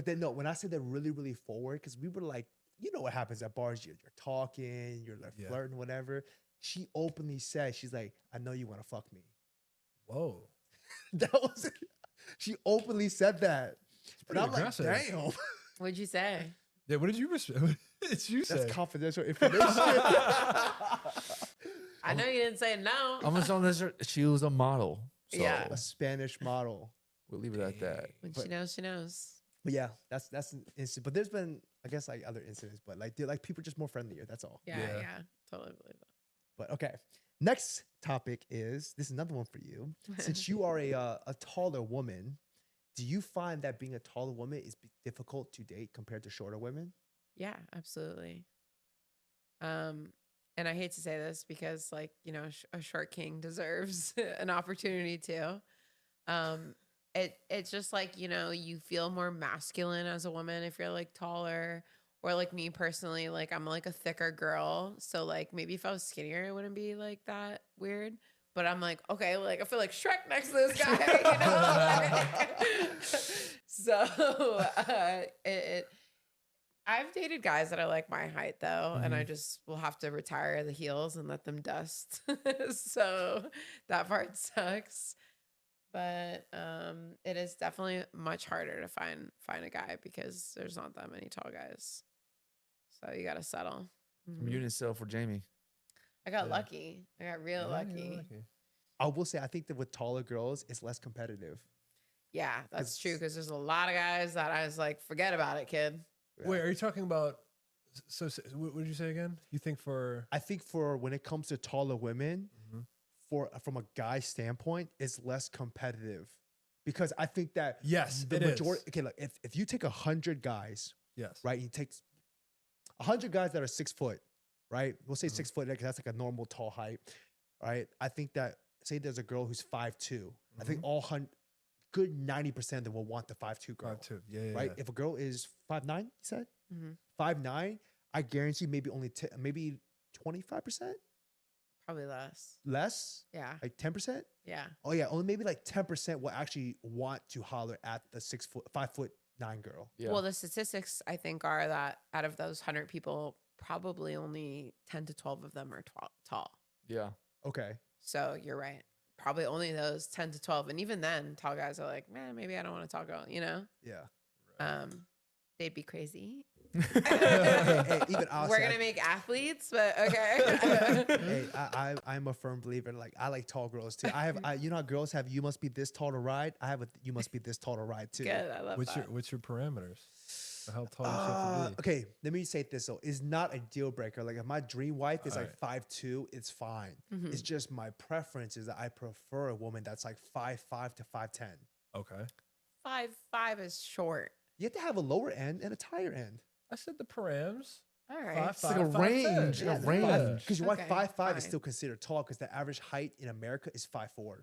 then no. When I say they're really, really forward, because we were like, you know what happens at bars? You're talking, you're like flirting, whatever. She openly said, she's like, I know you want to fuck me. Whoa. That was it. She openly said that. Pretty And I'm aggressive. like, damn. What'd you say? Yeah, what did you say? That's confidential information. I know you didn't say no. I'm just on this. She was a model. So Yeah. A Spanish model. we'll leave it at that. When she knows, she knows. But yeah, that's an incident. But there's been, I guess, like other incidents, but like they're like people are just more friendlier. That's all. Yeah, Yeah. yeah. Totally believe that. But okay. Next topic is this is another one for you. Since you are a taller woman, do you find that being a taller woman is difficult to date compared to shorter women? Yeah, absolutely. And I hate to say this because, like, you know, a short king deserves an opportunity too. It's just like, you know, you feel more masculine as a woman if you're like taller, or like me personally, like I'm like a thicker girl. So like maybe if I was skinnier, it wouldn't be like that weird. But I'm like, okay, like I feel like Shrek next to this guy, you know? So I've dated guys that are like my height though, and I just will have to retire the heels and let them dust. So that part sucks. But it is definitely much harder to find a guy because there's not that many tall guys. So you got to settle. I'm muting itself for Jamie. I got lucky. I got real lucky. I will say I think that with taller girls, it's less competitive. Yeah, that's true because there's a lot of guys that I was like, forget about it, kid. Yeah. Wait, are you talking about? So what did you say again? You think for? I think for when it comes to taller women, from a guy standpoint, it's less competitive because I think that Yes, the it majority. is. Okay, look, if you take 100 guys, Yes. right, you take 100 guys that are 6 foot, right? We'll say 6 foot because that's like a normal tall height, right? I think that say there's a girl who's 5'2", I think good 90% of them will want the 5'2" girl. 5'2". Yeah. Right? Yeah. If a girl is 5'9", you said 5'9", I guarantee maybe only maybe 25%. Probably less. Less? Yeah. Like 10%? Yeah. Oh yeah, only maybe like 10% will actually want to holler at the 5'9" girl. Yeah. Well, the statistics I think are that out of those 100 people, probably only 10 to 12 of them are tall. Yeah. Okay. So you're right. Probably only those 10 to 12. And even then, tall guys are like, man, maybe I don't want to talk about, you know? Yeah. They'd be crazy. Hey, even I'll We're say, going to make athletes, but okay. hey, I'm a firm believer. Like I like tall girls too. You know how girls have you must be this tall to ride. I have a you must be this tall to ride too. Good. I love that. What's your parameters? How tall you have to be? Okay, let me say this though. It's not a deal breaker. Like if my dream wife is like 5'2", it's fine. It's just my preference is that I prefer a woman that's like 5'5" to 5'10". Okay. 5'5" is short. You have to have a lower end and a higher end. I said the params. All right. It's like a range. Yeah, A range. Because your wife Okay, 5'5" fine. is still considered tall because the average height in America is 5'4".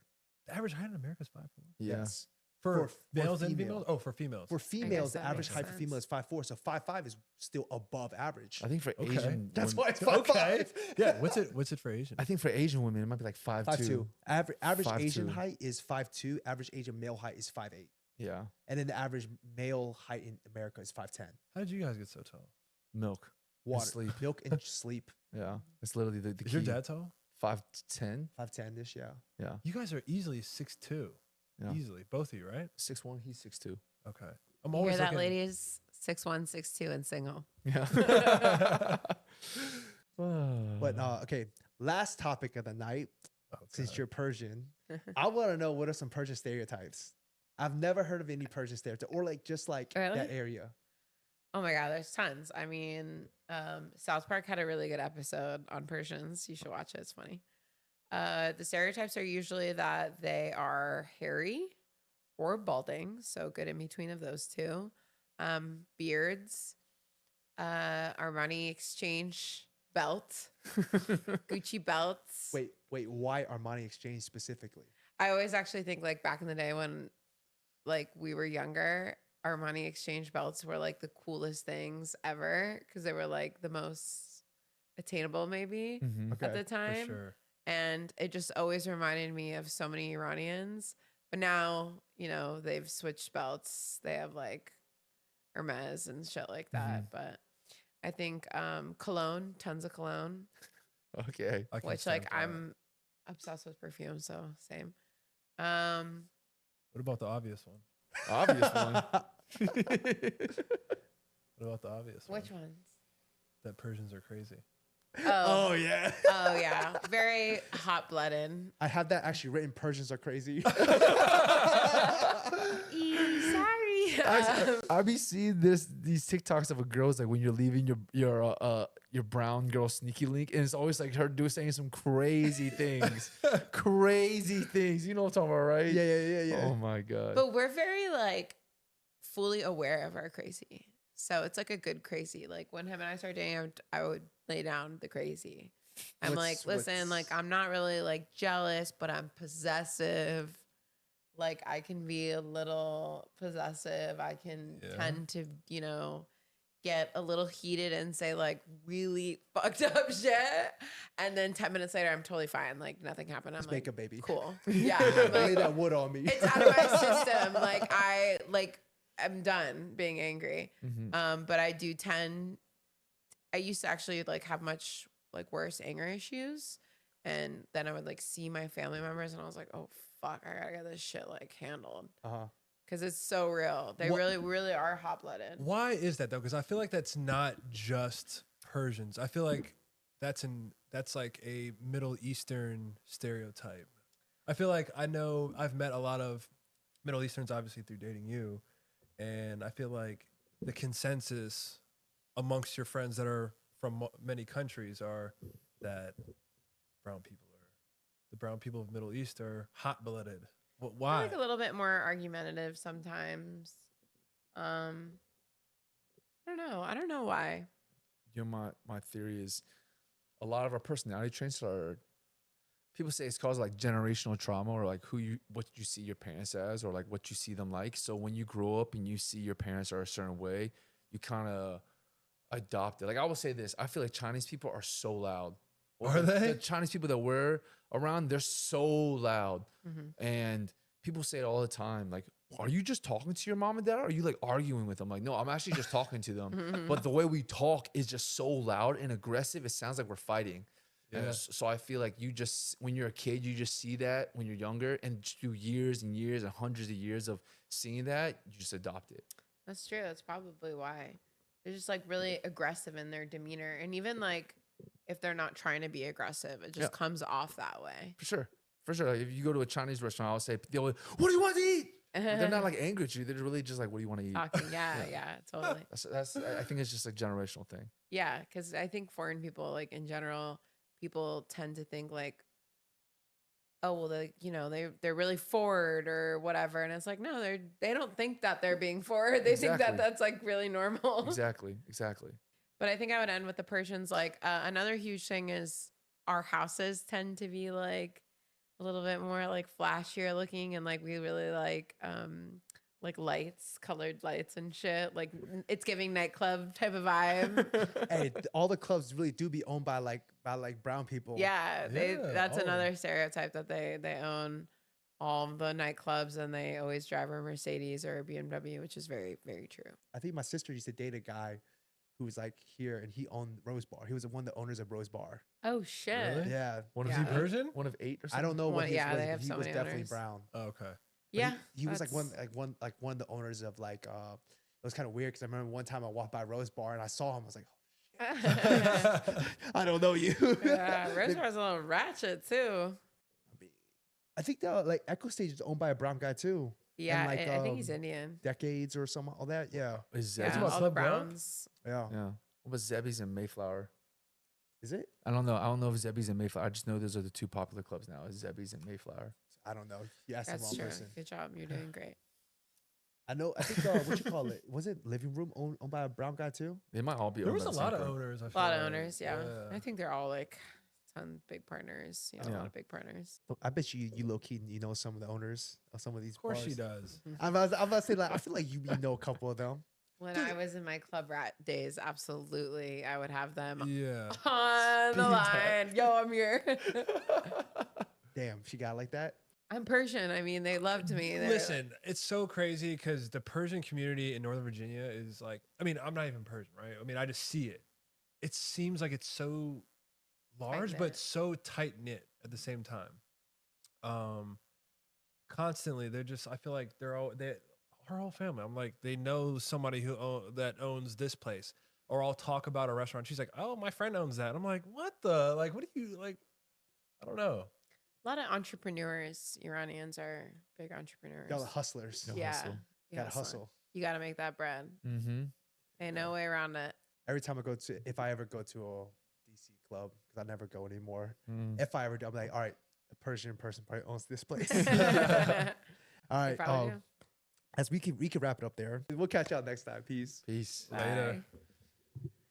The average height in America is 5'4". Yeah. Yes. For For males and female. females? Oh, for females. For females, the that average makes height for female is 5'4", so 5'5" is still above average. I think for Okay. Asian, That's women, why it's 5'5". Okay. Yeah. What's it for Asian? I think for Asian women, it might be like 5'2". 5'2". Average 5'2". Asian height is 5'2". Average Asian male height is 5'8". Yeah. And then the average male height in America is 5'10". How did you guys get so tall? Milk. and Water, sleep. milk, and sleep. Yeah. It's literally the Is key. your dad tall? 5'10". 5'10"-ish, yeah. Yeah. You guys are easily 6'2". Yeah. Easily, both of you, right? 6'1", he's 6'2". Okay. I'm You always hear that, looking- ladies? 6'1", 6'2", and single. Yeah. But okay, last topic of the night, Oh, since God. you're Persian, I want to know what are some Persian stereotypes. I've never heard of any Persian stereotype or like just like Really? that area. Oh my God, there's tons. I mean, South Park had a really good episode on Persians. You should watch it. It's funny. The stereotypes are usually that they are hairy or balding. So good in between of those two. Beards, Armani exchange belt, Gucci belts. Wait, why Armani Exchange specifically? I always actually think like back in the day when like we were younger, Armani exchange belts were like the coolest things ever because they were like the most attainable maybe Mhm. Okay, at the For time. sure. And it just always reminded me of so many Iranians But now, you know, they've switched belts. They have like Hermes and shit like that. But I think cologne, tons of cologne. Okay. I can Which stand like that. I'm obsessed with perfume, so same. What about the obvious one? Obvious one. What about the obvious one? Which ones? That Persians are crazy. Oh yeah. Oh yeah, very hot blooded. I have that actually written. Persians are crazy. Sorry. I be seeing these TikToks of a girl's like when you're leaving your brown girl sneaky link, and it's always like her saying some crazy things, crazy things. You know what I'm talking about, right? Yeah. Oh my god. But we're very like fully aware of our crazy. So it's like a good crazy. Like when him and I started dating, I would lay down the crazy. I'm like, listen, like I'm not really like jealous, but I'm possessive. Like I can be a little possessive. I can tend to, you know, get a little heated and say like really fucked up shit. And then 10 minutes later, I'm totally fine. Like nothing happened. I'm Just like, make a baby. cool. Yeah. I'm Lay like, that wood on me. it's out of my system. I'm done being angry. But I used to actually like have much like worse anger issues. And then I would like see my family members and I was like, oh fuck, I gotta get this shit like handled. Cause it's so real. They really are hot blooded. Why is that though? Because I feel like that's not just Persians. I feel like that's like a Middle Eastern stereotype. I feel like I've met a lot of Middle Easterns obviously through dating you. And I feel like the consensus amongst your friends that are from many countries are that the brown people of Middle East are hot-blooded. Why? Like a little bit more argumentative sometimes. I don't know. I don't know why. You know, my theory is a lot of our personality traits are, people say it's caused like generational trauma or like what you see your parents as or like what you see them like. So when you grow up and you see your parents are a certain way, you kind of adopt it. Like I will say this, I feel like Chinese people are so loud. Are they? The Chinese people that we're around, they're so loud. And people say it all the time. Like, are you just talking to your mom and dad? Or are you like arguing with them? Like, no, I'm actually just talking to them. But the way we talk is just so loud and aggressive. It sounds like we're fighting. Yeah. And so I feel like you just, when you're a kid, you just see that when you're younger, and through years and years and hundreds of years of seeing that, you just adopt it. That's true. That's probably why. They're just like really aggressive in their demeanor. And even like if they're not trying to be aggressive, it just comes off that way. For sure. For sure. Like if you go to a Chinese restaurant, I'll say, they'll be, what do you want to eat? They're not like angry at you. They're really just like, what do you want to eat? Talking. Yeah, totally. I think it's just a generational thing. Yeah, because I think foreign people, like in general, people tend to think like, oh well, they're really forward or whatever, and it's like no, they don't think that they're being forward. They think that that's like really normal. Exactly. But I think I would end with the Persians. Like another huge thing is our houses tend to be like a little bit more like flashier looking, and like we really like lights, colored lights and shit. Like it's giving nightclub type of vibe. Hey, all the clubs really do be owned by brown people. Yeah, that's another stereotype that they own all the nightclubs and they always drive a Mercedes or a BMW, which is very, very true. I think my sister used to date a guy who was like here and he owned Rose Bar. He was one of the owners of Rose Bar. Oh shit. Really? Yeah. Is he Persian? One of 8 or something? I don't know what They have so he was many definitely owners. brown. Oh, okay. But Yeah. he was like one of the owners of like it was kind of weird because I remember one time I walked by Rose Bar and I saw him. I was like, I don't know you. Yeah, Rose Bar's a little ratchet too. I think like Echo Stage is owned by a brown guy too. Yeah, and like, I think he's Indian. Decades or something, all that. Yeah. Is Yeah, Zebby's? about all the Club Brown? Browns. Yeah. Yeah. What was Zebby's and Mayflower? Is it? I don't know. I don't know if Zebby's and Mayflower. I just know those are the 2 popular clubs now. Is Zebby's and Mayflower. I don't know. You asked the That's wrong true. person. Good job. You're doing great. I know. I think what you call it? Was it Living Room owned by a brown guy too? They might all be. There owned was by a the lot same of group. owners. I A feel lot of like. owners, yeah. I think they're all like ton big partners. You know, a lot of big partners. I bet you low key know some of the owners of some of these. Of course bars. she does. I'm about to say like I feel like you know a couple of them. When I was in my club rat days, absolutely, I would have them Yeah. on the Speed line. Yo, I'm here. Damn, she got like that. I'm Persian. I mean, they loved me. Listen, it's so crazy because the Persian community in Northern Virginia is like, I mean, I'm not even Persian, right? I mean, I just see it. It seems like it's so large, but so tight knit at the same time. Constantly, they're just, I feel like our whole family. I'm like, they know somebody that owns this place, or I'll talk about a restaurant. She's like, oh, my friend owns that. I'm like, what the, like, what do you like? I don't know. A lot of entrepreneurs, Iranians are big entrepreneurs. Y'all are hustlers. Yeah. Hustle. You gotta hustle. You got to make that bread. Mm-hmm. Ain't no way around it. Every time if I ever go to a DC club, because I never go anymore. If I ever do, I'm like, all right, a Persian person probably owns this place. All right. As we can wrap it up there. We'll catch y'all next time. Peace. Peace. Bye. Later.